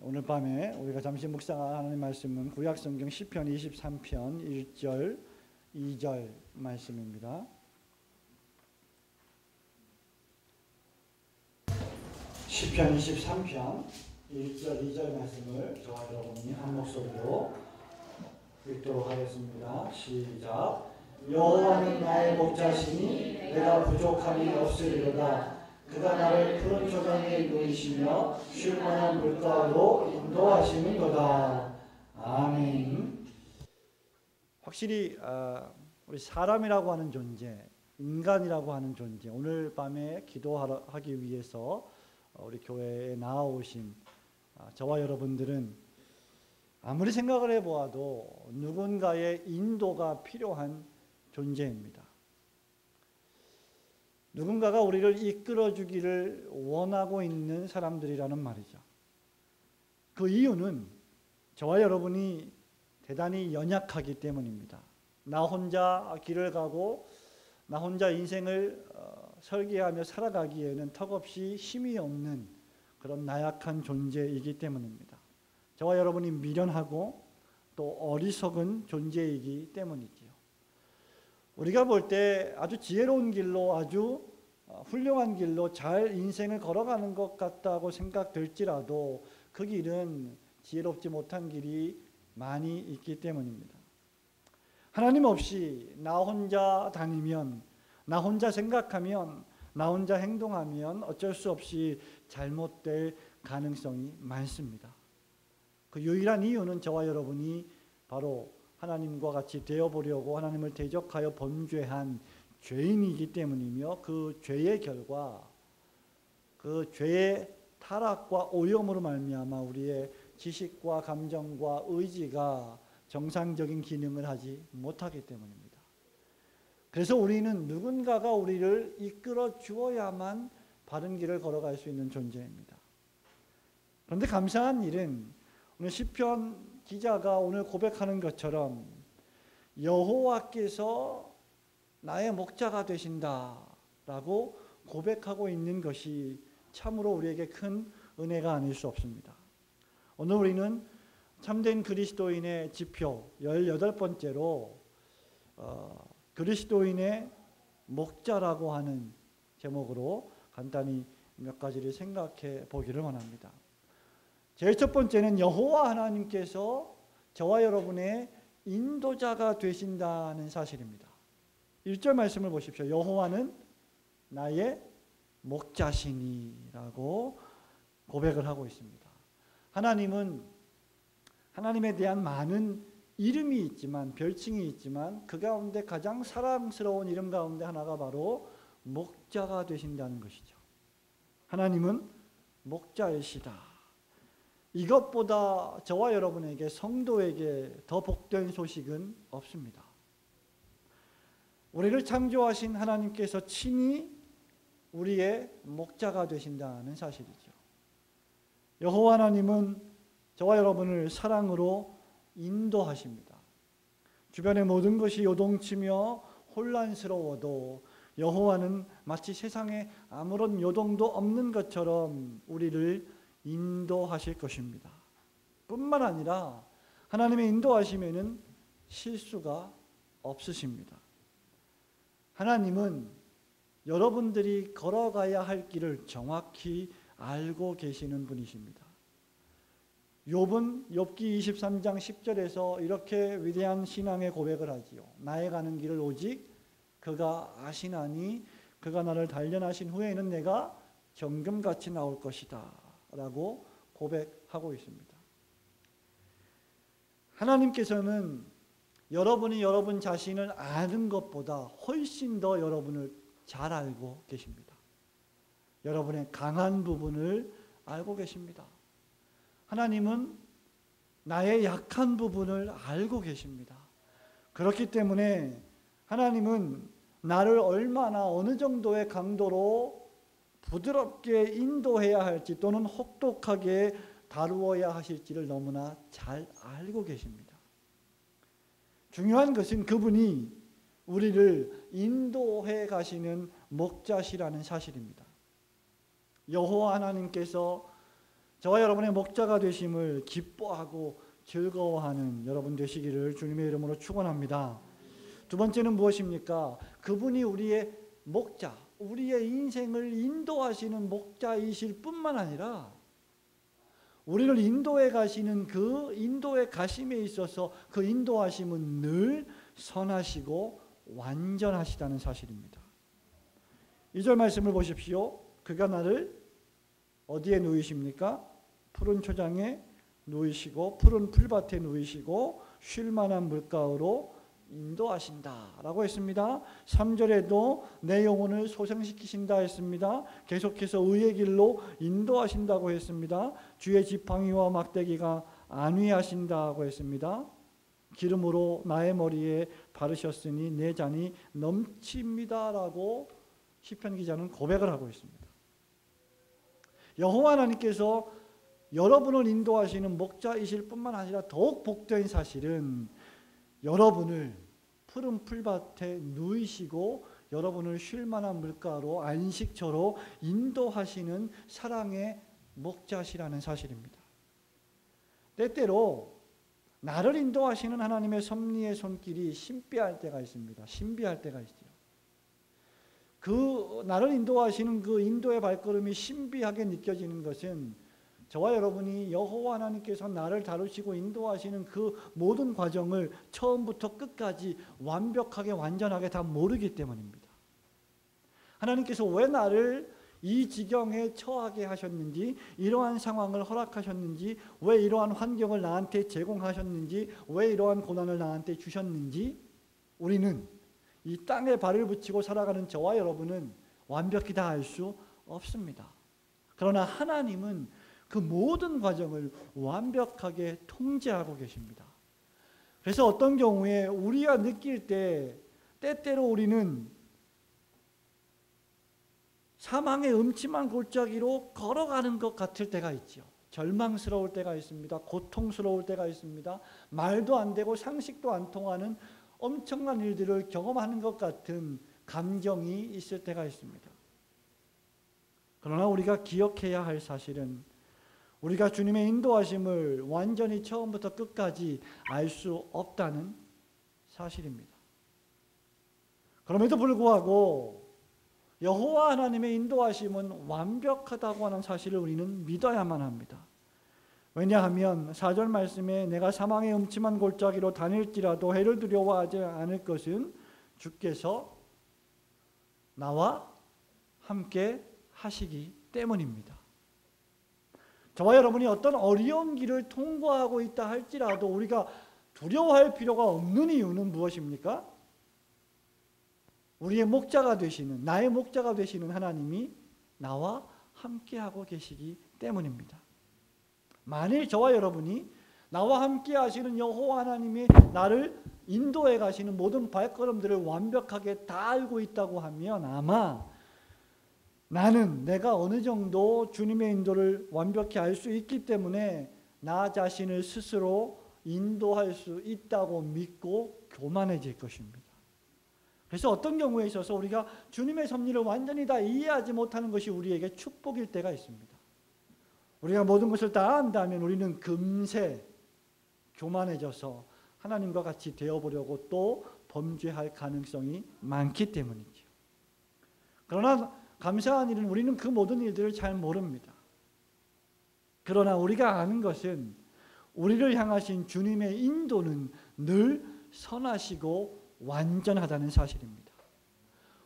오늘 밤에 우리가 잠시 묵상할 하나님 말씀은 구약성경 시편 23편 1절 2절 말씀입니다. 시편 23편 1절 2절 말씀을 저와 여러분이 한 목소리로 읽도록 하겠습니다. 시작. 여호와는 나의 목자시니 내가 부족함이 없으리로다. 그가 나를 푸른 초장에 누이시며 쉴 만한 물가로 인도하시는도다. 아멘. 확실히 우리 사람이라고 하는 존재, 인간이라고 하는 존재, 오늘 밤에 기도하기 위해서 우리 교회에 나아오신 저와 여러분들은 아무리 생각을 해보아도 누군가의 인도가 필요한 존재입니다. 누군가가 우리를 이끌어주기를 원하고 있는 사람들이라는 말이죠. 그 이유는 저와 여러분이 대단히 연약하기 때문입니다. 나 혼자 길을 가고 나 혼자 인생을 설계하며 살아가기에는 턱없이 힘이 없는 그런 나약한 존재이기 때문입니다. 저와 여러분이 미련하고 또 어리석은 존재이기 때문이지요. 우리가 볼 때 아주 지혜로운 길로 아주 훌륭한 길로 잘 인생을 걸어가는 것 같다고 생각될지라도 그 길은 지혜롭지 못한 길이 많이 있기 때문입니다. 하나님 없이 나 혼자 다니면, 나 혼자 생각하면, 나 혼자 행동하면 어쩔 수 없이 잘못될 가능성이 많습니다. 그 유일한 이유는 저와 여러분이 바로 하나님과 같이 되어보려고 하나님을 대적하여 범죄한 죄인이기 때문이며, 그 죄의 결과, 그 죄의 타락과 오염으로 말미암아 우리의 지식과 감정과 의지가 정상적인 기능을 하지 못하기 때문입니다. 그래서 우리는 누군가가 우리를 이끌어 주어야만 바른 길을 걸어갈 수 있는 존재입니다. 그런데 감사한 일은 오늘 시편 기자가 오늘 고백하는 것처럼 여호와께서 나의 목자가 되신다라고 고백하고 있는 것이 참으로 우리에게 큰 은혜가 아닐 수 없습니다. 오늘 우리는 참된 그리스도인의 지표 18번째로 그리스도인의 목자라고 하는 제목으로 간단히 몇 가지를 생각해 보기를 원합니다. 제일 첫 번째는 여호와 하나님께서 저와 여러분의 인도자가 되신다는 사실입니다. 1절 말씀을 보십시오. 여호와는 나의 목자시니라고 고백을 하고 있습니다. 하나님은 하나님에 대한 많은 이름이 있지만, 별칭이 있지만 그 가운데 가장 사랑스러운 이름 가운데 하나가 바로 목자가 되신다는 것이죠. 하나님은 목자이시다. 이것보다 저와 여러분에게, 성도에게 더 복된 소식은 없습니다. 우리를 창조하신 하나님께서 친히 우리의 목자가 되신다는 사실이죠. 여호와 하나님은 저와 여러분을 사랑으로 인도하십니다. 주변의 모든 것이 요동치며 혼란스러워도 여호와는 마치 세상에 아무런 요동도 없는 것처럼 우리를 인도하실 것입니다. 뿐만 아니라 하나님의 인도하심에는 실수가 없으십니다. 하나님은 여러분들이 걸어가야 할 길을 정확히 알고 계시는 분이십니다. 욥은 욥기 23장 10절에서 이렇게 위대한 신앙의 고백을 하지요. 나의 가는 길을 오직 그가 아시나니 그가 나를 단련하신 후에는 내가 정금같이 나올 것이다 라고 고백하고 있습니다. 하나님께서는 여러분이 여러분 자신을 아는 것보다 훨씬 더 여러분을 잘 알고 계십니다. 여러분의 강한 부분을 알고 계십니다. 하나님은 나의 약한 부분을 알고 계십니다. 그렇기 때문에 하나님은 나를 얼마나 어느 정도의 강도로 부드럽게 인도해야 할지 또는 혹독하게 다루어야 하실지를 너무나 잘 알고 계십니다. 중요한 것은 그분이 우리를 인도해 가시는 목자시라는 사실입니다. 여호와 하나님께서 저와 여러분의 목자가 되심을 기뻐하고 즐거워하는 여러분 되시기를 주님의 이름으로 축원합니다. 두 번째는 무엇입니까? 그분이 우리의 목자, 우리의 인생을 인도하시는 목자이실 뿐만 아니라 우리를 인도해 가시는 그 인도의 가심에 있어서 그 인도하심은 늘 선하시고 완전하시다는 사실입니다. 2절 말씀을 보십시오. 그가 나를 어디에 누이십니까? 푸른 초장에 누이시고 푸른 풀밭에 누이시고 쉴 만한 물가로 인도하신다 라고 했습니다. 3절에도 내 영혼을 소생시키신다 했습니다. 계속해서 의의 길로 인도하신다고 했습니다. 주의 지팡이와 막대기가 안위하신다고 했습니다. 기름으로 나의 머리에 바르셨으니 내 잔이 넘칩니다 라고 시편 기자는 고백을 하고 있습니다. 여호와 하나님께서 여러분을 인도하시는 목자이실 뿐만 아니라 더욱 복된 사실은 여러분을 푸른 풀밭에 누이시고 여러분을 쉴 만한 물가로 안식처로 인도하시는 사랑의 목자시라는 사실입니다. 때때로 나를 인도하시는 하나님의 섭리의 손길이 신비할 때가 있습니다. 신비할 때가 있죠. 그 나를 인도하시는 그 인도의 발걸음이 신비하게 느껴지는 것은 저와 여러분이 여호와 하나님께서 나를 다루시고 인도하시는 그 모든 과정을 처음부터 끝까지 완벽하게 완전하게 다 모르기 때문입니다. 하나님께서 왜 나를 이 지경에 처하게 하셨는지, 이러한 상황을 허락하셨는지, 왜 이러한 환경을 나한테 제공하셨는지, 왜 이러한 고난을 나한테 주셨는지 우리는 이 땅에 발을 붙이고 살아가는 저와 여러분은 완벽히 다 알 수 없습니다. 그러나 하나님은 그 모든 과정을 완벽하게 통제하고 계십니다. 그래서 어떤 경우에 우리가 느낄 때 때때로 우리는 사망의 음침한 골짜기로 걸어가는 것 같을 때가 있죠. 절망스러울 때가 있습니다. 고통스러울 때가 있습니다. 말도 안 되고 상식도 안 통하는 엄청난 일들을 경험하는 것 같은 감정이 있을 때가 있습니다. 그러나 우리가 기억해야 할 사실은 우리가 주님의 인도하심을 완전히 처음부터 끝까지 알 수 없다는 사실입니다. 그럼에도 불구하고 여호와 하나님의 인도하심은 완벽하다고 하는 사실을 우리는 믿어야만 합니다. 왜냐하면 4절 말씀에 내가 사망의 음침한 골짜기로 다닐지라도 해를 두려워하지 않을 것은 주께서 나와 함께 하시기 때문입니다. 저와 여러분이 어떤 어려운 길을 통과하고 있다 할지라도 우리가 두려워할 필요가 없는 이유는 무엇입니까? 우리의 목자가 되시는, 나의 목자가 되시는 하나님이 나와 함께하고 계시기 때문입니다. 만일 저와 여러분이 나와 함께 하시는 여호와 하나님이 나를 인도해 가시는 모든 발걸음들을 완벽하게 다 알고 있다고 하면 아마 나는 내가 어느 정도 주님의 인도를 완벽히 알 수 있기 때문에 나 자신을 스스로 인도할 수 있다고 믿고 교만해질 것입니다. 그래서 어떤 경우에 있어서 우리가 주님의 섭리를 완전히 다 이해하지 못하는 것이 우리에게 축복일 때가 있습니다. 우리가 모든 것을 다 안다면 우리는 금세 교만해져서 하나님과 같이 되어보려고 또 범죄할 가능성이 많기 때문이죠. 그러나 감사한 일은 우리는 그 모든 일들을 잘 모릅니다. 그러나 우리가 아는 것은 우리를 향하신 주님의 인도는 늘 선하시고 완전하다는 사실입니다.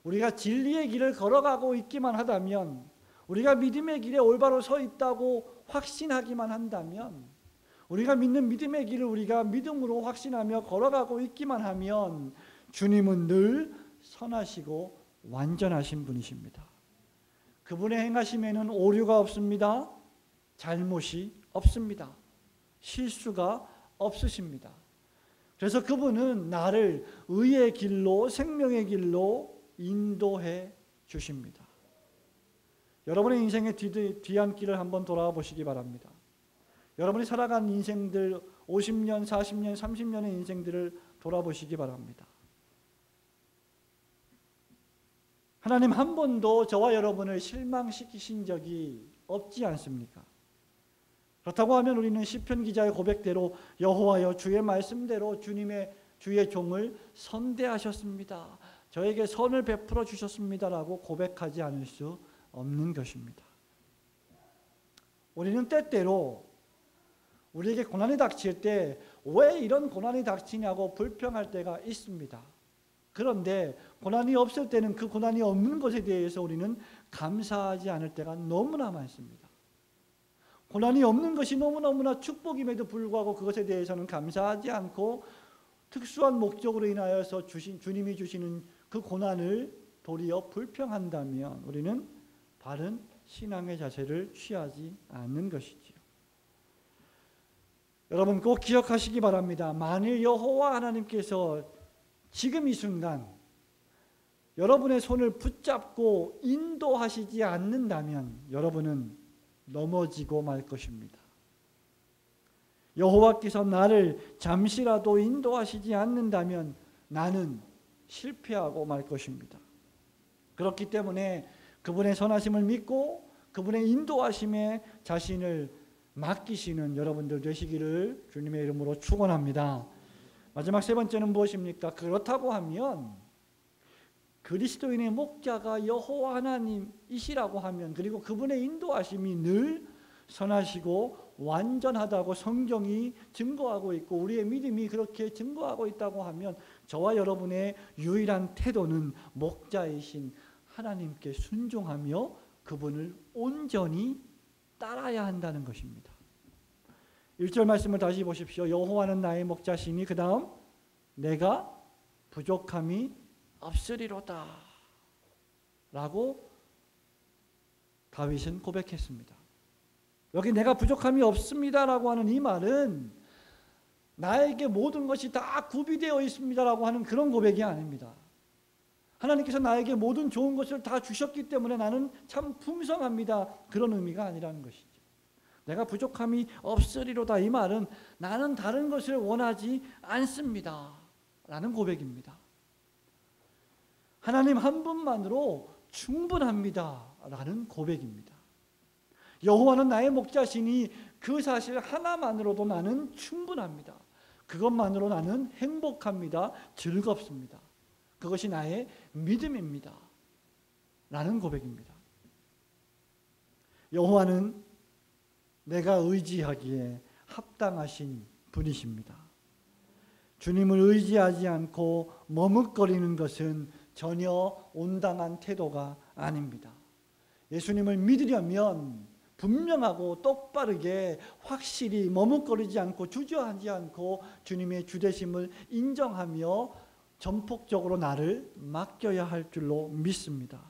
우리가 진리의 길을 걸어가고 있기만 하다면, 우리가 믿음의 길에 올바로 서 있다고 확신하기만 한다면, 우리가 믿는 믿음의 길을 우리가 믿음으로 확신하며 걸어가고 있기만 하면 주님은 늘 선하시고 완전하신 분이십니다. 그분의 행하심에는 오류가 없습니다. 잘못이 없습니다. 실수가 없으십니다. 그래서 그분은 나를 의의 길로, 생명의 길로 인도해 주십니다. 여러분의 인생의 뒤안길을 한번 돌아와 보시기 바랍니다. 여러분이 살아간 인생들, 50년, 40년, 30년의 인생들을 돌아보시기 바랍니다. 하나님 한 번도 저와 여러분을 실망시키신 적이 없지 않습니까? 그렇다고 하면 우리는 시편 기자의 고백대로 여호와여 주의 말씀대로 주의 종을 선대하셨습니다. 저에게 선을 베풀어 주셨습니다라고 고백하지 않을 수 없는 것입니다. 우리는 때때로 우리에게 고난이 닥칠 때 왜 이런 고난이 닥치냐고 불평할 때가 있습니다. 그런데 고난이 없을 때는 그 고난이 없는 것에 대해서 우리는 감사하지 않을 때가 너무나 많습니다. 고난이 없는 것이 너무너무나 축복임에도 불구하고 그것에 대해서는 감사하지 않고 특수한 목적으로 인하여서 주님이 주시는 그 고난을 도리어 불평한다면 우리는 바른 신앙의 자세를 취하지 않는 것이지요. 여러분 꼭 기억하시기 바랍니다. 만일 여호와 하나님께서 지금 이 순간 여러분의 손을 붙잡고 인도하시지 않는다면 여러분은 넘어지고 말 것입니다. 여호와께서 나를 잠시라도 인도하시지 않는다면 나는 실패하고 말 것입니다. 그렇기 때문에 그분의 선하심을 믿고 그분의 인도하심에 자신을 맡기시는 여러분들 되시기를 주님의 이름으로 축원합니다. 마지막 세 번째는 무엇입니까? 그렇다고 하면 그리스도인의 목자가 여호와 하나님이시라고 하면 그리고 그분의 인도하심이 늘 선하시고 완전하다고 성경이 증거하고 있고 우리의 믿음이 그렇게 증거하고 있다고 하면 저와 여러분의 유일한 태도는 목자이신 하나님께 순종하며 그분을 온전히 따라야 한다는 것입니다. 1절 말씀을 다시 보십시오. 여호와는 나의 목자시니 그 다음 내가 부족함이 없으리로다 라고 다윗은 고백했습니다. 여기 내가 부족함이 없습니다라고 하는 이 말은 나에게 모든 것이 다 구비되어 있습니다라고 하는 그런 고백이 아닙니다. 하나님께서 나에게 모든 좋은 것을 다 주셨기 때문에 나는 참 풍성합니다. 그런 의미가 아니라는 것이죠. 내가 부족함이 없으리로다 이 말은 나는 다른 것을 원하지 않습니다 라는 고백입니다. 하나님 한 분만으로 충분합니다 라는 고백입니다. 여호와는 나의 목자시니 그 사실 하나만으로도 나는 충분합니다. 그것만으로 나는 행복합니다. 즐겁습니다. 그것이 나의 믿음입니다 라는 고백입니다. 여호와는 내가 의지하기에 합당하신 분이십니다. 주님을 의지하지 않고 머뭇거리는 것은 전혀 온당한 태도가 아닙니다. 예수님을 믿으려면 분명하고 똑바르게 확실히 머뭇거리지 않고 주저하지 않고 주님의 주되심을 인정하며 전폭적으로 나를 맡겨야 할 줄로 믿습니다.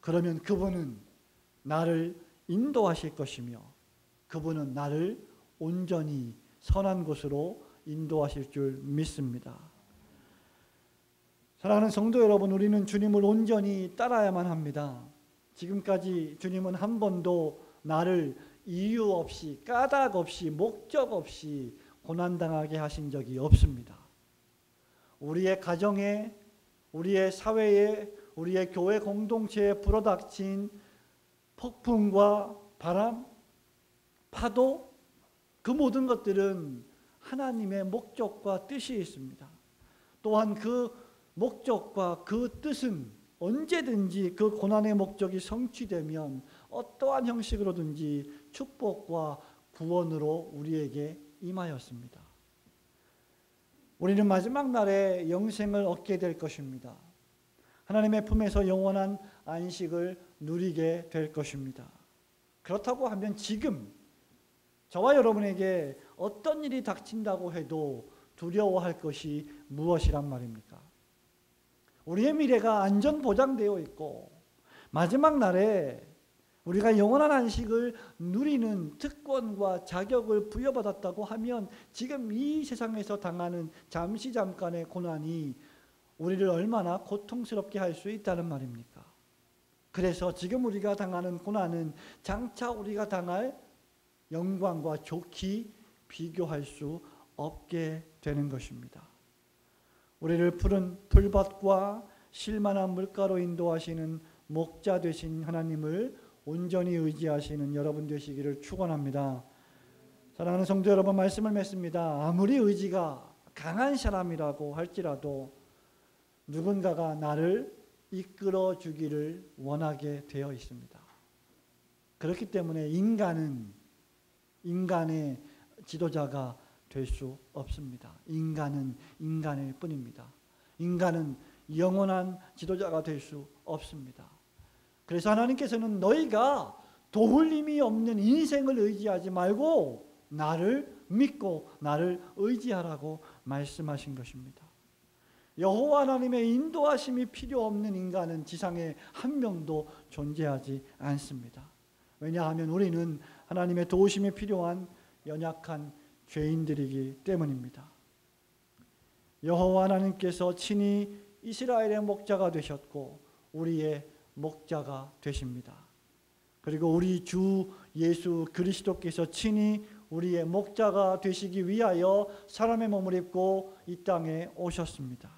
그러면 그분은 나를 인도하실 것이며 그분은 나를 온전히 선한 곳으로 인도하실 줄 믿습니다. 사랑하는 성도 여러분, 우리는 주님을 온전히 따라야만 합니다. 지금까지 주님은 한 번도 나를 이유 없이 까닭 없이 목적 없이 고난당하게 하신 적이 없습니다. 우리의 가정에, 우리의 사회에, 우리의 교회 공동체에 불어닥친 폭풍과 바람, 파도, 그 모든 것들은 하나님의 목적과 뜻이 있습니다. 또한 그 목적과 그 뜻은 언제든지 그 고난의 목적이 성취되면 어떠한 형식으로든지 축복과 구원으로 우리에게 임하였습니다. 우리는 마지막 날에 영생을 얻게 될 것입니다. 하나님의 품에서 영원한 안식을 누리게 될 것입니다. 그렇다고 하면 지금 저와 여러분에게 어떤 일이 닥친다고 해도 두려워할 것이 무엇이란 말입니까? 우리의 미래가 안전 보장되어 있고 마지막 날에 우리가 영원한 안식을 누리는 특권과 자격을 부여받았다고 하면 지금 이 세상에서 당하는 잠깐의 고난이 우리를 얼마나 고통스럽게 할 수 있다는 말입니까? 그래서 지금 우리가 당하는 고난은 장차 우리가 당할 영광과 좋게 비교할 수 없게 되는 것입니다. 우리를 푸른 풀밭과 실만한 물가로 인도하시는 목자 되신 하나님을 온전히 의지하시는 여러분 되시기를 축원합니다. 사랑하는 성도 여러분, 말씀을 맺습니다. 아무리 의지가 강한 사람이라고 할지라도 누군가가 나를 이끌어 주기를 원하게 되어 있습니다. 그렇기 때문에 인간은 인간의 지도자가 될 수 없습니다. 인간은 인간일 뿐입니다. 인간은 영원한 지도자가 될 수 없습니다. 그래서 하나님께서는 너희가 도울 힘이 없는 인생을 의지하지 말고 나를 믿고 나를 의지하라고 말씀하신 것입니다. 여호와 하나님의 인도하심이 필요 없는 인간은 지상에 한 명도 존재하지 않습니다. 왜냐하면 우리는 하나님의 도우심이 필요한 연약한 죄인들이기 때문입니다. 여호와 하나님께서 친히 이스라엘의 목자가 되셨고 우리의 목자가 되십니다. 그리고 우리 주 예수 그리스도께서 친히 우리의 목자가 되시기 위하여 사람의 몸을 입고 이 땅에 오셨습니다.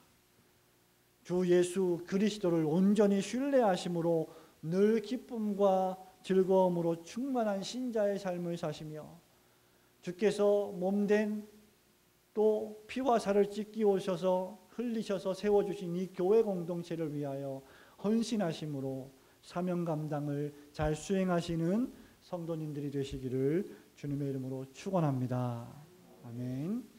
주 예수 그리스도를 온전히 신뢰하심으로 늘 기쁨과 즐거움으로 충만한 신자의 삶을 사시며 주께서 몸된 또 피와 살을 찢기 오셔서 흘리셔서 세워주신 이 교회 공동체를 위하여 헌신하심으로 사명 감당을 잘 수행하시는 성도님들이 되시기를 주님의 이름으로 축원합니다. 아멘.